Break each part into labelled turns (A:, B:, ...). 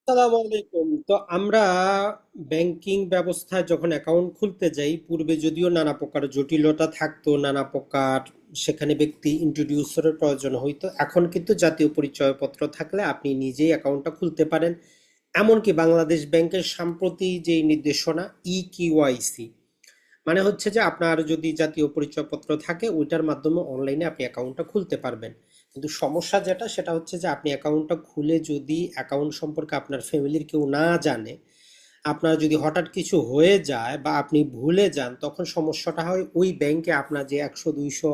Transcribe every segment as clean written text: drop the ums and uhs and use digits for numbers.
A: আসসালামু আলাইকুম। তো আমরা ব্যাংকিং ব্যবস্থায় যখন অ্যাকাউন্ট খুলতে যাই, পূর্বে যদিও নানা প্রকার জটিলতা থাকতো, নানা প্রকার সেখানে ব্যক্তি ইন্ট্রোডিউসারের প্রয়োজন হইতো, এখন কিন্তু জাতীয় পরিচয়পত্র থাকলে আপনি নিজেই অ্যাকাউন্টটা খুলতে পারেন। এমনকি বাংলাদেশ ব্যাংকের সাম্প্রতি যে নির্দেশনা, ইকিওয়াইসি, মানে হচ্ছে যে আপনার যদি জাতীয় পরিচয়পত্র থাকে ওইটার মাধ্যমে অনলাইনে আপনি অ্যাকাউন্টটা খুলতে পারবেন। কিন্তু সমস্যা যেটা সেটা হচ্ছে যে আপনি অ্যাকাউন্টটা খুলে যদি অ্যাকাউন্ট সম্পর্কে আপনার ফ্যামিলির কেউ না জানে, আপনার যদি হঠাৎ কিছু হয়ে যায় বা আপনি ভুলে যান, তখন সমস্যাটা হয় ওই ব্যাংকে আপনার যে 100 200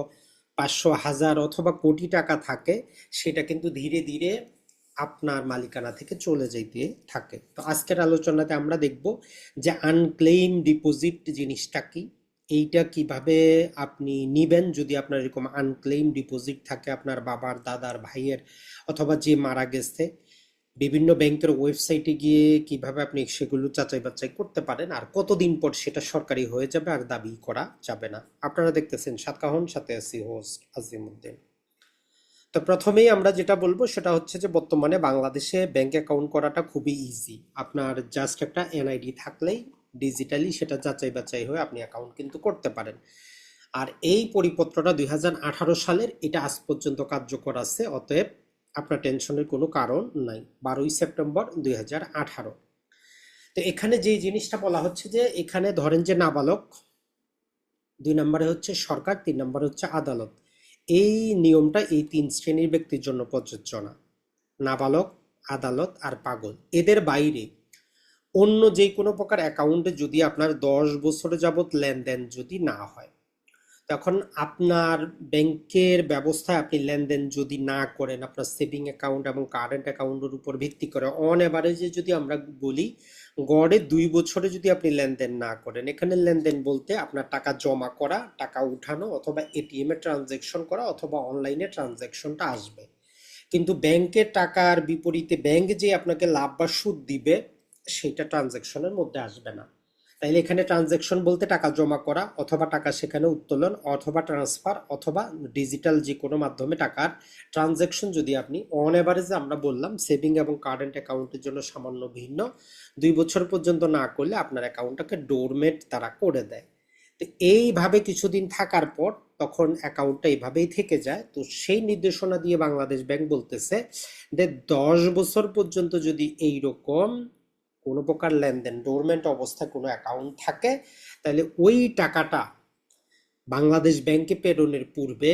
A: 500 1000 অথবা কোটি টাকা থাকে, সেটা কিন্তু ধীরে ধীরে আপনার মালিকানা থেকে চলে যাইতে থাকে। তো আজকের আলোচনাতে আমরা দেখব যে আনক্লেইম ডিপোজিট জিনিসটা কি, এইটা কিভাবে আপনি নিবেন যদি আপনার এরকম আনক্লেইম ডিপোজিট থাকে আপনার বাবার, দাদার, ভাইয়ের, অথবা যে মারা গেছে। বিভিন্ন ব্যাংকের ওয়েবসাইটে গিয়ে কিভাবে আপনি সেগুলো যাচাই বাছাই করতে পারেন, আর কতদিন পর সেটা সরকারি হয়ে যাবে আর দাবি করা যাবে না। আপনারা দেখতেছেন সাতকাহন, সাথে আছি হোস্ট আজিমউদ্দিন। তো প্রথমেই আমরা যেটা বলবো সেটা হচ্ছে যে বর্তমানে বাংলাদেশে ব্যাংক অ্যাকাউন্ট করাটা খুবই ইজি। আপনার জাস্ট একটা এনআইডি থাকলেই ডিজিটালি সেটা যাচাই বাছাই হয়ে আপনি অ্যাকাউন্ট কিন্তু করতে পারেন। আর এই পরিপত্রটা 2018 সালের, এটা আজ পর্যন্ত কার্যকর আছে, অতএব আপনার টেনশনের কোনো কারণ নাই। 12ই সেপ্টেম্বর 2018। তো এখানে যে জিনিসটা বলা হচ্ছে যে এখানে ধরেন যে নাবালক, 2 নম্বরে হচ্ছে সরকার, 3 নম্বরে হচ্ছে আদালত। এই নিয়মটা এই 3 শ্রেণীর ব্যক্তির জন্য প্রযোজ্য না। নাবালক, আদালত আর পাগল, এদের বাইরে অন্য যে কোনো প্রকার অ্যাকাউন্টে যদি আপনার 10 বছর যাবত লেনদেন যদি না হয়, তখন আপনার ব্যাংকের ব্যবস্থায় আপনি লেনদেন যদি না করেন, আপনার সেভিং অ্যাকাউন্ট এবং কারেন্ট অ্যাকাউন্টের উপর ভিত্তি করে অন এভারেজে যদি আমরা বলি, গড়ে 2 বছরে যদি আপনি লেনদেন না করেন, এখানে লেনদেন বলতে আপনার টাকা জমা করা, টাকা উঠানো, অথবা এটিএম এ ট্রানজ্যাকশন করা, অথবা অনলাইনে ট্রানজ্যাকশনটা আসবে। কিন্তু ব্যাংকের টাকার বিপরীতে ব্যাংক যে আপনাকে লাভ বা সুদ দিবে, সেটা ট্রানজ্যাকশনের মধ্যে আসবে না। তাইলে এখানে ট্রানজ্যাকশন বলতে টাকা জমা করা, অথবা টাকা সেখানে উত্তোলন, অথবা ট্রান্সফার, অথবা ডিজিটাল যে কোনো মাধ্যমে টাকার ট্রানজ্যাকশন যদি আপনি অন এভারেজে, আমরা বললাম সেভিং এবং কারেন্ট অ্যাকাউন্টের জন্য সামান্য ভিন্ন, 2 বছর পর্যন্ত না করলে আপনার অ্যাকাউন্টটাকে ডোরমেট তারা করে দেয়। তো এইভাবে কিছুদিন থাকার পর তখন অ্যাকাউন্টটা এইভাবেই থেকে যায়। তো সেই নির্দেশনা দিয়ে বাংলাদেশ ব্যাংক বলতেছে যে 10 বছর পর্যন্ত যদি এই রকম কোনো প্রকার লেনদেন ডোরমেন্ট অবস্থায় কোনো অ্যাকাউন্ট থাকে, তাহলে ওই টাকাটা বাংলাদেশ ব্যাংকে প্রেরণের পূর্বে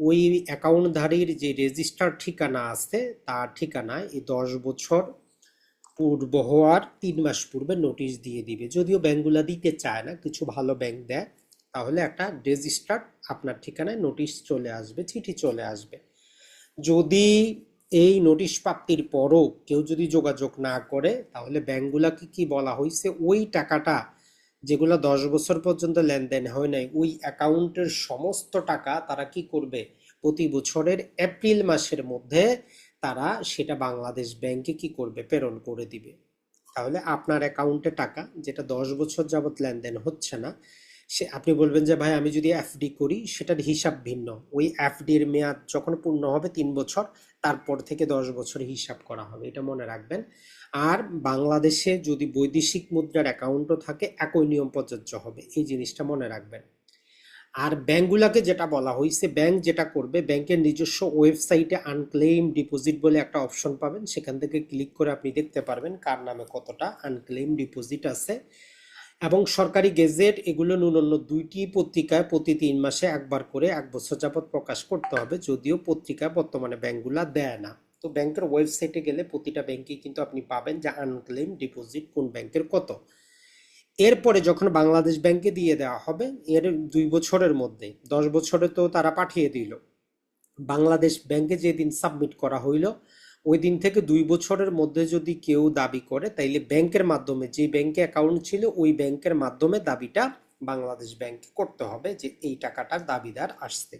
A: ওই অ্যাকাউন্টধারীর যে রেজিস্টার ঠিকানা আছে তার ঠিকানায় এই 10 বছর পূর্ব হওয়ার 3 মাস পূর্বে নোটিশ দিয়ে দিবে। যদিও ব্যাংকগুলো দিতে চায় না, কিছু ভালো ব্যাংক দেয়। তাহলে একটা রেজিস্টার্ড আপনার ঠিকানায় নোটিশ চলে আসবে, চিঠি চলে আসবে। যদি এই নোটিশ প্রাপ্তির পরও কেউ যদি যোগাযোগ না করে, তাহলে ব্যাংকগুলাকে কি বলা হয়েছে, ওই টাকাটা যেগুলো 10 বছর পর্যন্ত লেনদেন হয় নাই, ওই অ্যাকাউন্টের সমস্ত টাকা তারা কি করবে, প্রতি বছরের এপ্রিল মাসের মধ্যে তারা সেটা বাংলাদেশ ব্যাংকে কি করবে, প্রেরণ করে দিবে। তাহলে আপনার অ্যাকাউন্টে টাকা যেটা 10 বছর যাবত লেনদেন হচ্ছে না, সে আপনি বলবেন যে ভাই আমি যদি এফডি করি সেটার হিসাব ভিন্ন। ওই এফডির মেয়াদ যখন পূর্ণ হবে 3 বছর, তারপর থেকে 10 বছর হিসাব করা হবে, এটা মনে রাখবেন। আর বাংলাদেশে যদি বৈদেশিক মুদ্রার অ্যাকাউন্টও থাকে, একই নিয়ম প্রযোজ্য হবে, এই জিনিসটা মনে রাখবেন। আর ব্যাংকগুলোকে যেটা বলা হয়েছে, ব্যাংক যেটা করবে, ব্যাংকের নিজস্ব ওয়েবসাইটে আনক্লেইম ডিপোজিট বলে একটা অপশন পাবেন, সেখান থেকে ক্লিক করে আপনি দেখতে পারবেন কার নামে কতটা আনক্লেইম ডিপোজিট আছে। এবং সরকারি গেজেট এগুলো ন্যূনতম 2টি পত্রিকায় প্রতি 3 মাসে একবার করে 1 বছর যাবত প্রকাশ করতে হবে, যদিও পত্রিকা বর্তমানে ব্যাংকগুলা দেয় না। তো ব্যাংকের ওয়েবসাইটে গেলে প্রতিটা ব্যাংকে কিন্তু আপনি পাবেন যে আনক্লেইম ডিপোজিট কোন ব্যাংকের কত। এরপরে যখন বাংলাদেশ ব্যাংকে দিয়ে দেওয়া হবে, এর 2 বছরের মধ্যে, 10 বছরে তো তারা পাঠিয়ে দিল, বাংলাদেশ ব্যাংকে যেদিন সাবমিট করা হইল ওই দিন থেকে 2 বছরের মধ্যে যদি কেউ দাবি করে, তাইলে ব্যাংকের মাধ্যমে, যে ব্যাংকে অ্যাকাউন্ট ছিল ওই ব্যাংকের মাধ্যমে দাবিটা বাংলাদেশ ব্যাংকে করতে হবে যে এই টাকাটার দাবিদার আসছে।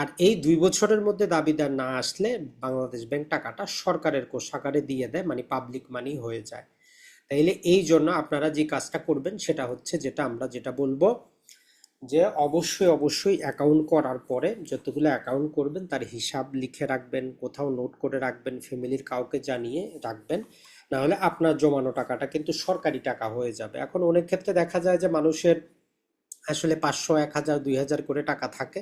A: আর এই 2 বছরের মধ্যে দাবিদার না আসলে বাংলাদেশ ব্যাংক টাকাটা সরকারের কোষাগারে দিয়ে দেয়, মানে পাবলিক মানি হয়ে যায়। তাইলে এই জন্য আপনারা যে কাজটা করবেন সেটা হচ্ছে, যেটা বলবো, যে অবশ্যই অবশ্যই অ্যাকাউন্ট করার পরে যতগুলো অ্যাকাউন্ট করবেন তার হিসাব লিখে রাখবেন, কোথাও নোট করে রাখবেন, ফ্যামিলির কাউকে জানিয়ে রাখবেন, না হলে আপনার জমানো টাকাটা কিন্তু সরকারি টাকা হয়ে যাবে। এখন অনেক ক্ষেত্রে দেখা যায় যে মানুষের আসলে 500, 1000, 2000 করে টাকা থাকে।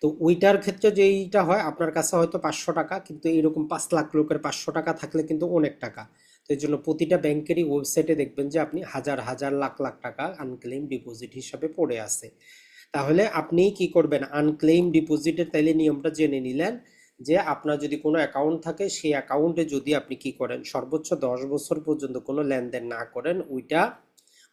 A: তো ওইটার ক্ষেত্রে যেইটা হয়, আপনার কাছে হয়তো 500 টাকা, কিন্তু এরকম 5 লাখ লোকের 500 টাকা থাকলে কিন্তু অনেক টাকা। তো এই জন্য প্রতিটা ব্যাংকেরই ওয়েবসাইটে দেখবেন যে আপনি হাজার হাজার লাখ লাখ টাকা আনক্লেম ডিপোজিট হিসাবে পড়ে আছে। তাহলে আপনি কি করবেন, আনক্লেম ডিপোজিটের তাইলে নিয়মটা জেনে নিলেন যে আপনার যদি কোনো অ্যাকাউন্ট থাকে, সেই অ্যাকাউন্টে যদি আপনি কি করেন, সর্বোচ্চ 10 বছর পর্যন্ত কোনো লেনদেন না করেন,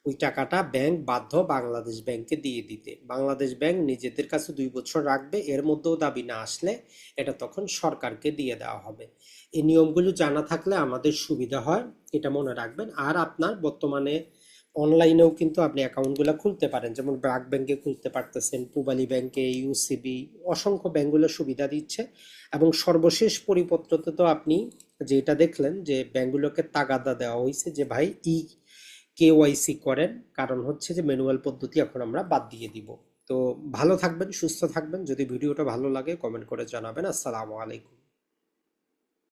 A: ওই টাকাটা ব্যাংক বাধ্য বাংলাদেশ ব্যাংকে দিয়ে দিতে। বাংলাদেশ ব্যাংক নিজেদের কাছে 2 বছর রাখবে, এর মধ্যেও দাবি না আসলে এটা তখন সরকারকে দিয়ে দেওয়া হবে। এই নিয়মগুলো জানা থাকলে আমাদের সুবিধা হয়, এটা মনে রাখবেন। আর আপনার বর্তমানে অনলাইনেও কিন্তু আপনি অ্যাকাউন্টগুলো খুলতে পারেন, যেমন ব্র্যাক ব্যাংকে খুলতে পারতেছেন, পূবালী ব্যাংকে, ইউসিবি, অসংখ্য ব্যাংকগুলো সুবিধা দিচ্ছে। এবং সর্বশেষ পরিপত্রতে তো আপনি যেটা দেখলেন যে ব্যাংকগুলোকে তাগাদা দেওয়া হয়েছে যে ভাই কেওয়াইসি করেন, কারণ হচ্ছে যে ম্যানুয়াল পদ্ধতি এখন আমরা বাদ দিয়ে দিব। তো ভালো থাকবেন, সুস্থ থাকবেন। যদি ভিডিওটা ভালো লাগে কমেন্ট করে জানাবেন। আসসালামু আলাইকুম।